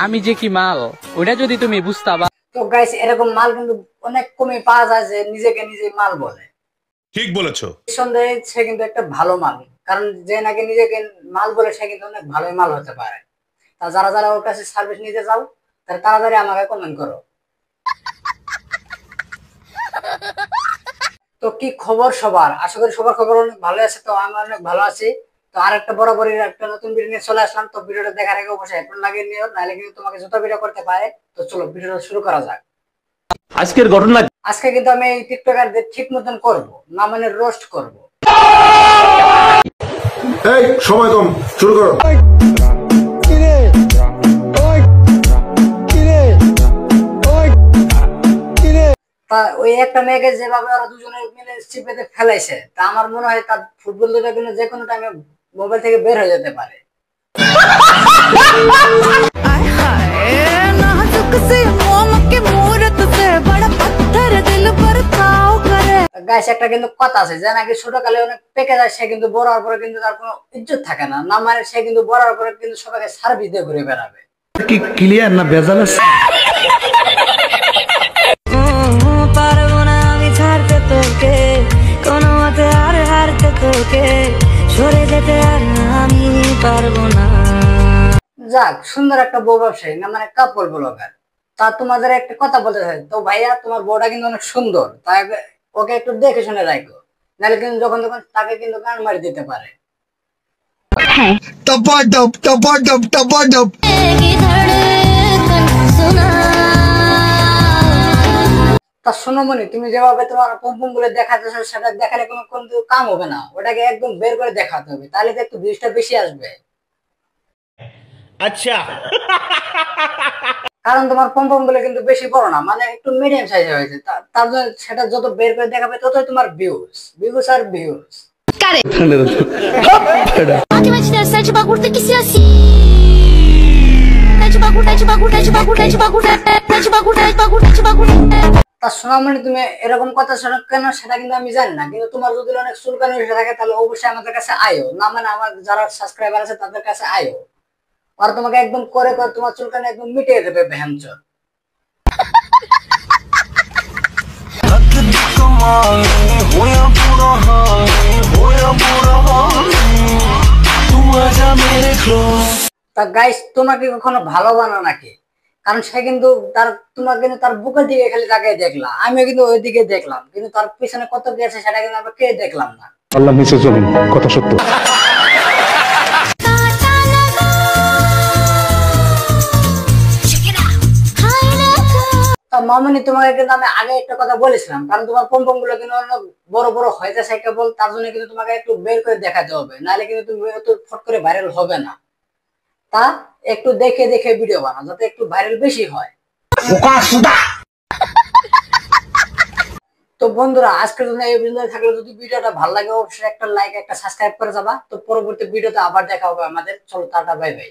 আমি যে কি মাল ওটা যদি তুমি বুঝতাবা। তো গাইস এরকম মাল কিন্তু অনেক কমে পাওয়া যায় যে নিজেকে নিজে মাল বলে। ঠিক বলেছো। নিঃসন্দেহে সে কিন্তু একটা ভালো মাল, কারণ যে নাকি নিজেকে মাল বলে সে কিন্তু অনেক ভালোই মাল হতে পারে। তা যারা যারা ওর কাছে সার্ভিস নিতে যাও তারা তাড়াতাড়ি আমাকে কমেন্ট করো। তো কি খবর সবার? আশা করি সবার খবর অনেক ভালো আছে। তো আমি অনেক ভালো আছি। তো আরেকটা বরাবরই একটা নতুন ভিডিও নিয়ে চলে আসলাম। তো ভিডিওটা দেখার আগে অবশ্যই হেডফোন লাগিয়ে নিও, নাহলে কিন্তু তোমাকে জুতা ভিডিও করতে পারে। তো চলো ভিডিওটা শুরু করা যাক। আজকের ঘটনা আজকে কিন্তু আমি এই টিকটকারদের ঠিক মতন করবো না, মানে রোস্ট করবো। এই সময় কম, শুরু করো। তা ওই একটা মেয়েকে যেভাবে ওরা দুজনে মিলে চিপেতে ফেলাইছে, তা আমার মনে হয় তার ফুটবল দুটা কিন্তু যে কোনো টাইমে মোবাইল থেকে বের হয়ে যেতে পারে। গাইস একটা কিন্তু কথা আছে যে নাকি ছোটকালে অনেক পেকে যায়, সে কিন্তু বড় হওয়ার পরে কিন্তু তার কোনো ইজ্জত থাকে না, না মানে সে কিন্তু বড় হওয়ার পরে কিন্তু সবাইকে সার্ভিস দিয়ে ঘুরে বেড়াবে। কি ক্লিয়ার না ভেজাল আছে? যাক, সুন্দর একটা বউ ব্যবসায়ী, না মানে কাপড় ব্লগার। তা তোমাদের একটা কথা বলতে চাই, তো ভাইয়া তোমার বউটা কিন্তু অনেক সুন্দর, তাই ওকে একটু দেখে শুনে রাখো, নাহলে কিন্তু যখন তখন তাকে কিন্তু গান মারি দিতে পারে। তা সোনামণি, তুমি যেভাবে তোমার পম্পম গুলো দেখাতেছো সেটা দেখালে কোনো কিন্তু কাম হবে না, ওটাকে একদম বের করে দেখাতে হবে, তাহলে তো একটু ভিউজটা বেশি আসবে। আচ্ছা কারণ তোমার পম্পম গুলো কিন্তু বেশি বড় না, মানে একটু মিডিয়াম সাইজের হয়েছে, তার জন্য সেটা যত বের করে দেখাবে ততই তোমার ভিউজ ভিউজ আর ভিউজ। তা সোনামণি, তুমি এরকম কথা শোনো কেন সেটা কিন্তু আমি জানি না, কিন্তু তোমার যদি অনেক চুলকানি এসে থাকে তাহলে অবশ্যই আমাদের কাছে আয়ো, না মানে আমার যারা সাবস্ক্রাইবার আছে তাদের কাছে আয়ো, আর তোমাকে একদম করে করে তোমার চুলকানি একদম মিটিয়ে দেবে ভ্যানচর। তা গাইস, তোমাকে কখনো ভালো বানা নাকি? কারণ সে কিন্তু তোমার কিন্তু তার বুকের দিকে খালি তাকিয়ে দেখলা, আমিও কিন্তু ওই দিকে দেখলাম, কিন্তু তার পিছনে কত কি আছে সেটা কিন্তু আমরা কে দেখলাম না। আল্লাহ নিচে জমিন, কথা সত্য। মামনি, তোমাকে কিন্তু আমি আগে একটা কথা বলেছিলাম, কারণ তোমার পম্পম গুলো কিন্তু অনেক বড় বড় হইতেছে কেবল, তার জন্য কিন্তু তোমাকে একটু বের করে দেখাতে হবে, নাহলে কিন্তু তুমি এত ফট করে ভাইরাল হবে না। তা একটু দেখে দেখে ভিডিও বানাও যাতে একটু ভাইরাল বেশি হয়। তো বন্ধুরা, আজকের জন্য এই পর্যন্ত থাকলে, যদি ভিডিওটা ভালো লাগে অবশ্যই একটা লাইক একটা সাবস্ক্রাইব করে যাবা। তো পরবর্তী ভিডিওতে আবার দেখা হবে আমাদের। চলো টাটা, বাই বাই।